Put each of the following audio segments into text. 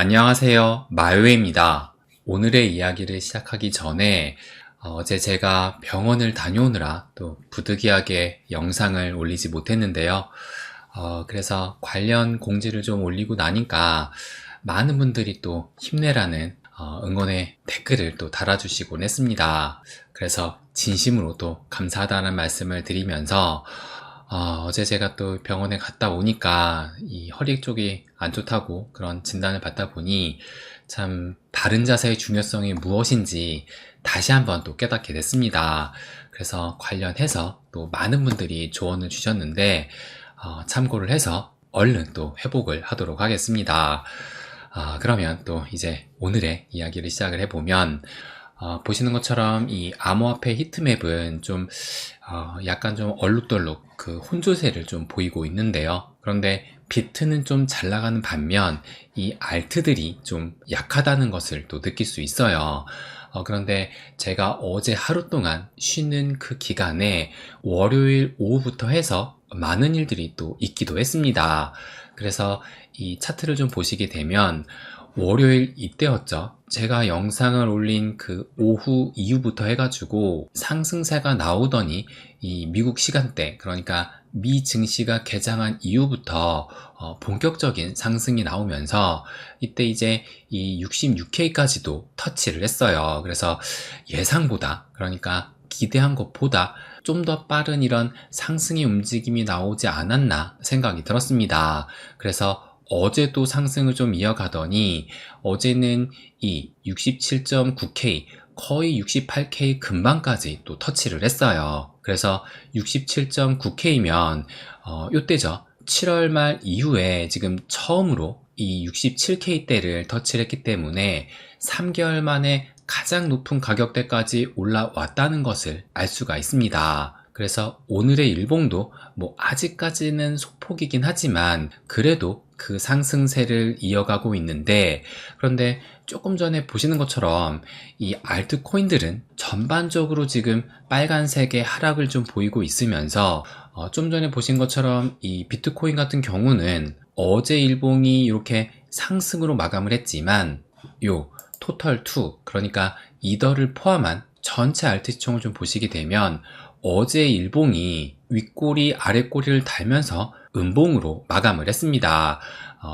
안녕하세요. 마요입니다. 오늘의 이야기를 시작하기 전에 어제 제가 병원을 다녀오느라 또 부득이하게 영상을 올리지 못했는데요. 그래서 관련 공지를 좀 올리고 나니까 많은 분들이 또 힘내라는 응원의 댓글을 또 달아주시곤 했습니다. 그래서 진심으로 또 감사하다는 말씀을 드리면서 어제 제가 또 병원에 갔다 오니까 이 허리 쪽이 안 좋다고 그런 진단을 받다 보니 참 바른 자세의 중요성이 무엇인지 다시 한번 또 깨닫게 됐습니다. 그래서 관련해서 또 많은 분들이 조언을 주셨는데 참고를 해서 얼른 또 회복을 하도록 하겠습니다. 그러면 또 이제 오늘의 이야기를 시작을 해보면 보시는 것처럼 이 암호화폐 히트맵은 좀 약간 좀 얼룩덜룩 그 혼조세를 좀 보이고 있는데요. 그런데 비트는 좀 잘 나가는 반면 이 알트들이 좀 약하다는 것을 또 느낄 수 있어요. 그런데 제가 어제 하루 동안 쉬는 그 기간에 월요일 오후부터 해서 많은 일들이 또 있기도 했습니다. 그래서 이 차트를 좀 보시게 되면 월요일 이때였죠. 제가 영상을 올린 그 오후 이후부터 해가지고 상승세가 나오더니 이 미국 시간대, 그러니까 미 증시가 개장한 이후부터 본격적인 상승이 나오면서 이때 이제 이 66K까지도 터치를 했어요. 그래서 예상보다, 그러니까 기대한 것보다 좀 더 빠른 이런 상승의 움직임이 나오지 않았나 생각이 들었습니다. 그래서 어제도 상승을 좀 이어가더니 어제는 이 67.9K 거의 68K 근방까지 또 터치를 했어요. 그래서 67.9K면 요때죠. 7월 말 이후에 지금 처음으로 이 67K대를 터치를 했기 때문에 3개월 만에 가장 높은 가격대까지 올라왔다는 것을 알 수가 있습니다. 그래서 오늘의 일봉도 뭐 아직까지는 소폭이긴 하지만 그래도 그 상승세를 이어가고 있는데, 그런데 조금 전에 보시는 것처럼 이 알트코인들은 전반적으로 지금 빨간색의 하락을 좀 보이고 있으면서 좀 전에 보신 것처럼 이 비트코인 같은 경우는 어제 일봉이 이렇게 상승으로 마감을 했지만 요 토털2, 그러니까 이더를 포함한 전체 알트 시총을 좀 보시게 되면 어제 일봉이 윗꼬리 아랫꼬리를 달면서 음봉으로 마감을 했습니다.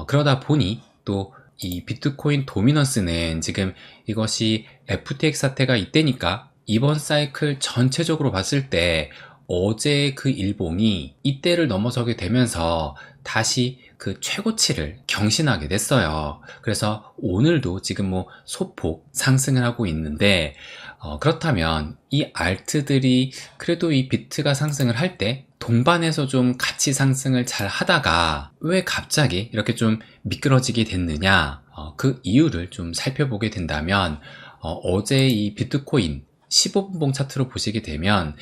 그러다 보니 또 이 비트코인 도미넌스는 지금 이것이 FTX 사태가 이때니까 이번 사이클 전체적으로 봤을 때 어제 그 일봉이 이때를 넘어서게 되면서 다시 그 최고치를 경신하게 됐어요. 그래서 오늘도 지금 뭐 소폭 상승을 하고 있는데 그렇다면 이 알트들이 그래도 이 비트가 상승을 할 때 동반해서 좀 같이 상승을 잘 하다가 왜 갑자기 이렇게 좀 미끄러지게 됐느냐, 그 이유를 좀 살펴보게 된다면 어제 이 비트코인 15분봉 차트로 보시게 되면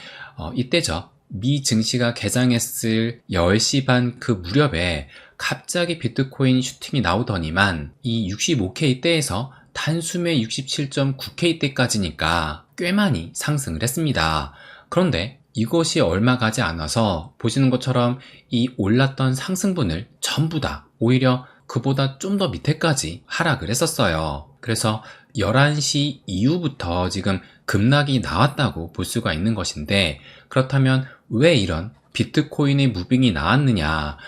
이때죠. 미 증시가 개장했을 10시 반 그 무렵에 갑자기 비트코인 슈팅이 나오더니만 이 65K대에서 단숨에 67.9K대까지니까 꽤 많이 상승을 했습니다. 그런데 이것이 얼마 가지 않아서 보시는 것처럼 이 올랐던 상승분을 전부 다 오히려 그보다 좀 더 밑에까지 하락을 했었어요. 그래서 11시 이후부터 지금 급락이 나왔다고 볼 수가 있는 것인데, 그렇다면 왜 이런 비트코인의 무빙이 나왔느냐,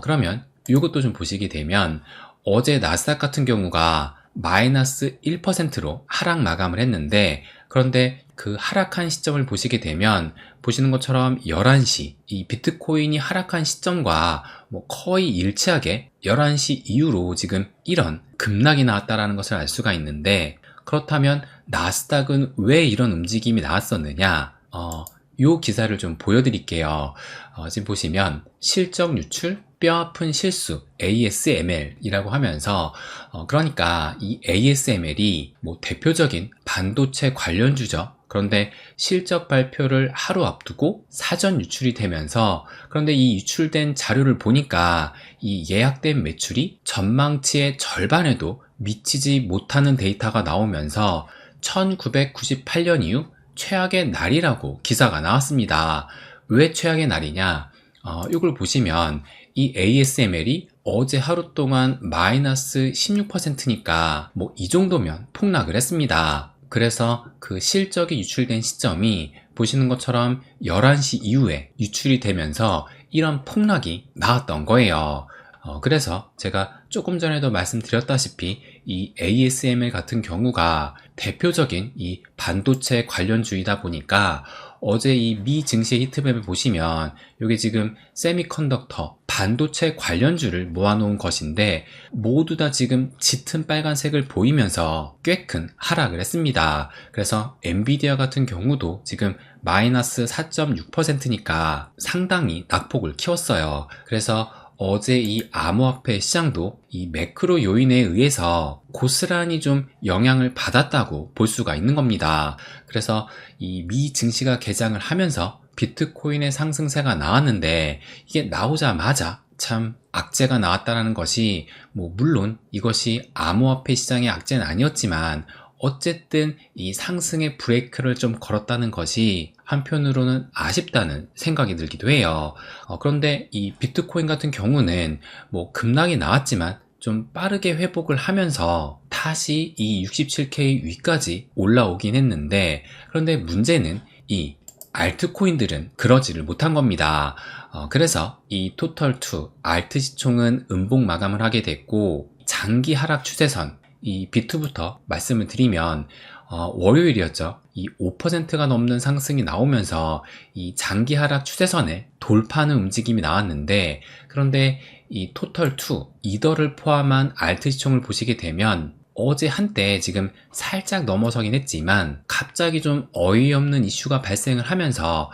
그러면 이것도 좀 보시게 되면 어제 나스닥 같은 경우가 마이너스 1%로 하락 마감을 했는데, 그런데 그 하락한 시점을 보시게 되면 보시는 것처럼 11시 이 비트코인이 하락한 시점과 뭐 거의 일치하게 11시 이후로 지금 이런 급락이 나왔다는 것을 알 수가 있는데, 그렇다면 나스닥은 왜 이런 움직임이 나왔었느냐, 요 기사를 좀 보여드릴게요. 지금 보시면 실적 유출 뼈아픈 실수 ASML이라고 하면서 그러니까 이 ASML이 뭐 대표적인 반도체 관련주죠. 그런데 실적 발표를 하루 앞두고 사전 유출이 되면서, 그런데 이 유출된 자료를 보니까 이 예약된 매출이 전망치의 절반에도 미치지 못하는 데이터가 나오면서 1998년 이후 최악의 날이라고 기사가 나왔습니다. 왜 최악의 날이냐? 이걸 보시면 이 ASML이 어제 하루 동안 마이너스 16%니까 뭐 이 정도면 폭락을 했습니다. 그래서 그 실적이 유출된 시점이 보시는 것처럼 11시 이후에 유출이 되면서 이런 폭락이 나왔던 거예요. 그래서 제가 조금 전에도 말씀드렸다시피 이 ASML 같은 경우가 대표적인 이 반도체 관련주이다 보니까 어제 이 미 증시의 히트맵을 보시면 이게 지금 세미컨덕터 반도체 관련주를 모아놓은 것인데 모두 다 지금 짙은 빨간색을 보이면서 꽤 큰 하락을 했습니다. 그래서 엔비디아 같은 경우도 지금 마이너스 4.6%니까 상당히 낙폭을 키웠어요. 그래서 어제 이 암호화폐 시장도 이 매크로 요인에 의해서 고스란히 좀 영향을 받았다고 볼 수가 있는 겁니다. 그래서 이 미 증시가 개장을 하면서 비트코인의 상승세가 나왔는데 이게 나오자마자 참 악재가 나왔다는 것이 뭐 물론 이것이 암호화폐 시장의 악재는 아니었지만 어쨌든 이 상승의 브레이크를 좀 걸었다는 것이 한편으로는 아쉽다는 생각이 들기도 해요. 그런데 이 비트코인 같은 경우는 뭐 급락이 나왔지만 좀 빠르게 회복을 하면서 다시 이 67K 위까지 올라오긴 했는데 그런데 문제는 이 알트코인들은 그러지를 못한 겁니다. 그래서 이 토털2 알트 시총은 음봉 마감을 하게 됐고 장기 하락 추세선 이 비트부터 말씀을 드리면 월요일이었죠. 이 5%가 넘는 상승이 나오면서 이 장기 하락 추세선을 돌파하는 움직임이 나왔는데 그런데 이 토털2 이더를 포함한 알트 시총을 보시게 되면 어제 한때 지금 살짝 넘어서긴 했지만 갑자기 좀 어이없는 이슈가 발생을 하면서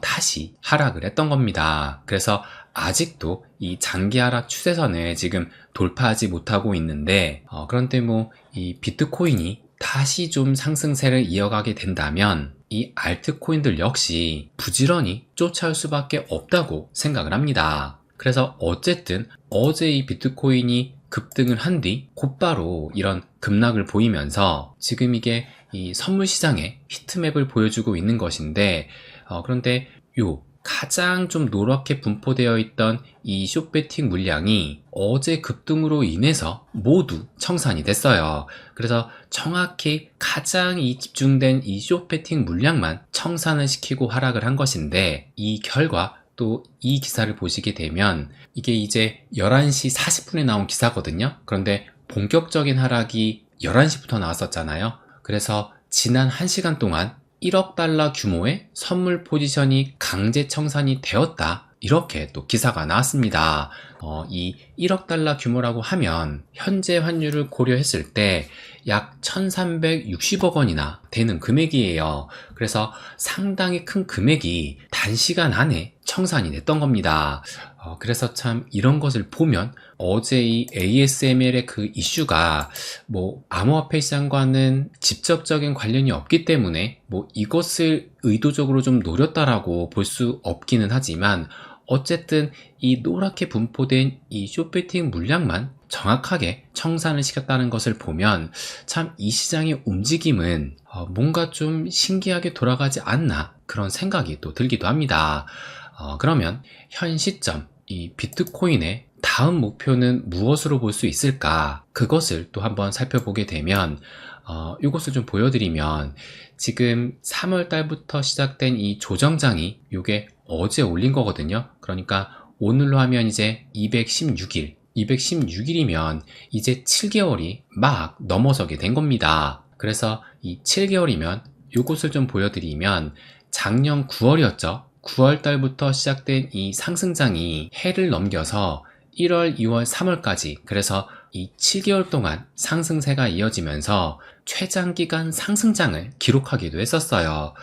다시 하락을 했던 겁니다. 그래서 아직도 이 장기 하락 추세선을 지금 돌파하지 못하고 있는데 그런데 뭐 이 비트코인이 다시 좀 상승세를 이어가게 된다면 이 알트코인들 역시 부지런히 쫓아올 수밖에 없다고 생각을 합니다. 그래서 어쨌든 어제 이 비트코인이 급등을 한 뒤 곧바로 이런 급락을 보이면서 지금 이게 이 선물 시장의 히트맵을 보여주고 있는 것인데 그런데 요 가장 좀 노랗게 분포되어 있던 이 숏배팅 물량이 어제 급등으로 인해서 모두 청산이 됐어요. 그래서 정확히 가장 이 집중된 이 숏배팅 물량만 청산을 시키고 하락을 한 것인데 이 결과 또 이 기사를 보시게 되면 이게 이제 11시 40분에 나온 기사거든요. 그런데 본격적인 하락이 11시부터 나왔었잖아요. 그래서 지난 1시간 동안 1억 달러 규모의 선물 포지션이 강제 청산이 되었다. 이렇게 또 기사가 나왔습니다. 이 1억 달러 규모라고 하면 현재 환율을 고려했을 때 약 1360억 원이나 되는 금액이에요. 그래서 상당히 큰 금액이 단시간 안에 청산이 됐던 겁니다. 그래서 참 이런 것을 보면 어제 이 ASML의 그 이슈가 뭐 암호화폐 시장과는 직접적인 관련이 없기 때문에 뭐 이것을 의도적으로 좀 노렸다라고 볼 수 없기는 하지만 어쨌든 이 노랗게 분포된 이 숏배팅 물량만 정확하게 청산을 시켰다는 것을 보면 참 이 시장의 움직임은 뭔가 좀 신기하게 돌아가지 않나 그런 생각이 또 들기도 합니다. 그러면 현 시점 이 비트코인의 다음 목표는 무엇으로 볼 수 있을까? 그것을 또 한번 살펴보게 되면 이것을 좀 보여드리면 지금 3월 달부터 시작된 이 조정장이 이게 어제 올린 거거든요. 그러니까 오늘로 하면 이제 216일이면 이제 7개월이 막 넘어서게 된 겁니다. 그래서 이 7개월이면 이것을 좀 보여드리면 작년 9월이었죠. 9월 달부터 시작된 이 상승장이 해를 넘겨서 1월, 2월, 3월까지 그래서 이 7개월 동안 상승세가 이어지면서 최장기간 상승장을 기록하기도 했었어요.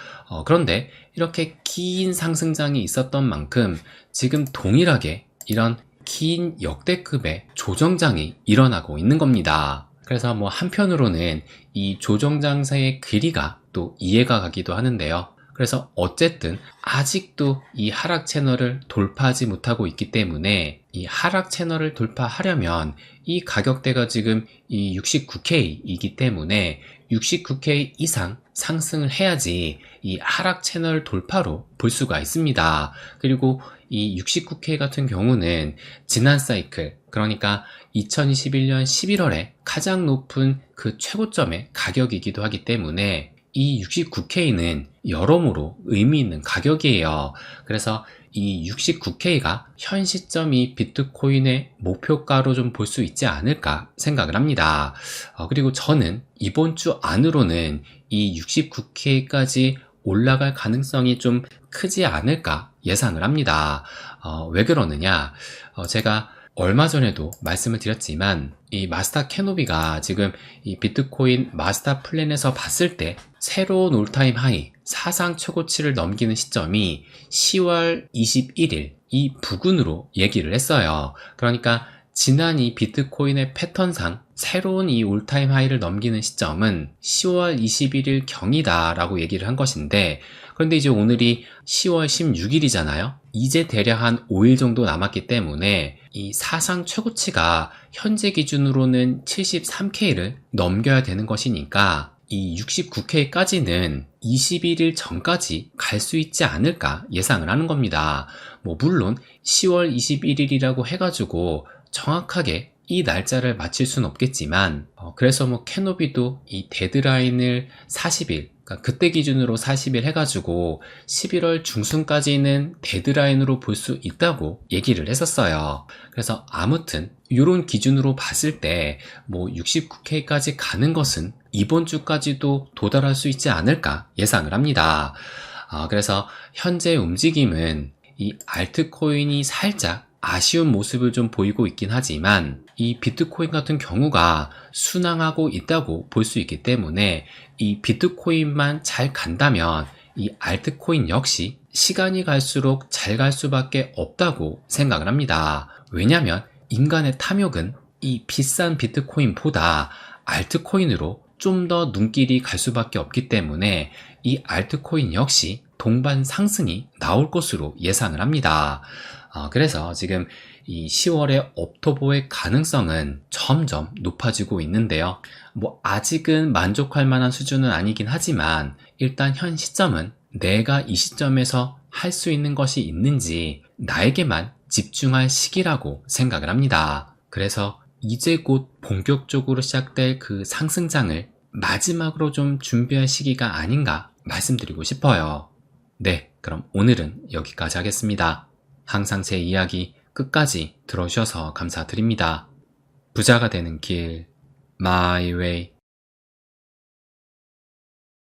그런데 이렇게 긴 상승장이 있었던 만큼 지금 동일하게 이런 긴 역대급의 조정장이 일어나고 있는 겁니다. 그래서 뭐 한편으로는 이 조정장세의 길이가 또 이해가 가기도 하는데요. 그래서 어쨌든 아직도 이 하락 채널을 돌파하지 못하고 있기 때문에 이 하락 채널을 돌파하려면 이 가격대가 지금 이 69K이기 때문에 69K 이상 상승을 해야지 이 하락 채널 돌파로 볼 수가 있습니다. 그리고 이 69K 같은 경우는 지난 사이클 그러니까 2021년 11월에 가장 높은 그 최고점의 가격이기도 하기 때문에 이 69K는 여러모로 의미 있는 가격이에요. 그래서 이 69K가 현 시점 이 비트코인의 목표가로 좀 볼 수 있지 않을까 생각을 합니다. 그리고 저는 이번 주 안으로는 이 69K까지 올라갈 가능성이 좀 크지 않을까 예상을 합니다. 왜 그러느냐? 제가 얼마 전에도 말씀을 드렸지만 이 마스터 캐노비가 지금 이 비트코인 마스터 플랜에서 봤을 때 새로운 올타임 하이 사상 최고치를 넘기는 시점이 10월 21일 이 부근으로 얘기를 했어요. 그러니까 지난 이 비트코인의 패턴상 새로운 이 올타임 하이를 넘기는 시점은 10월 21일 경이다 라고 얘기를 한 것인데, 그런데 이제 오늘이 10월 16일이잖아요. 이제 대략 한 5일 정도 남았기 때문에 이 사상 최고치가 현재 기준으로는 73K를 넘겨야 되는 것이니까 이 69K까지는 21일 전까지 갈 수 있지 않을까 예상을 하는 겁니다. 물론 10월 21일이라고 해가지고 정확하게 이 날짜를 맞출 수는 없겠지만, 그래서 캐노비도 이 데드라인을 40일, 그러니까 그때 기준으로 40일 해가지고 11월 중순까지는 데드라인으로 볼 수 있다고 얘기를 했었어요. 그래서 아무튼 이런 기준으로 봤을 때 69K까지 가는 것은 이번 주까지도 도달할 수 있지 않을까 예상을 합니다. 그래서 현재 움직임은 이 알트코인이 살짝 아쉬운 모습을 좀 보이고 있긴 하지만 이 비트코인 같은 경우가 순항하고 있다고 볼 수 있기 때문에 이 비트코인만 잘 간다면 이 알트코인 역시 시간이 갈수록 잘 갈 수밖에 없다고 생각을 합니다. 왜냐하면 인간의 탐욕은 이 비싼 비트코인보다 알트코인으로 좀 더 눈길이 갈 수밖에 없기 때문에 이 알트코인 역시 동반 상승이 나올 것으로 예상을 합니다. 그래서 지금 이 10월의 업토보의 가능성은 점점 높아지고 있는데요. 아직은 만족할 만한 수준은 아니긴 하지만 일단 현 시점은 내가 이 시점에서 할 수 있는 것이 있는지 나에게만 집중할 시기라고 생각을 합니다. 그래서 이제 곧 본격적으로 시작될 그 상승장을 마지막으로 좀 준비할 시기가 아닌가 말씀드리고 싶어요. 네, 그럼 오늘은 여기까지 하겠습니다. 항상 제 이야기 끝까지 들어주셔서 감사드립니다. 부자가 되는 길, My Way.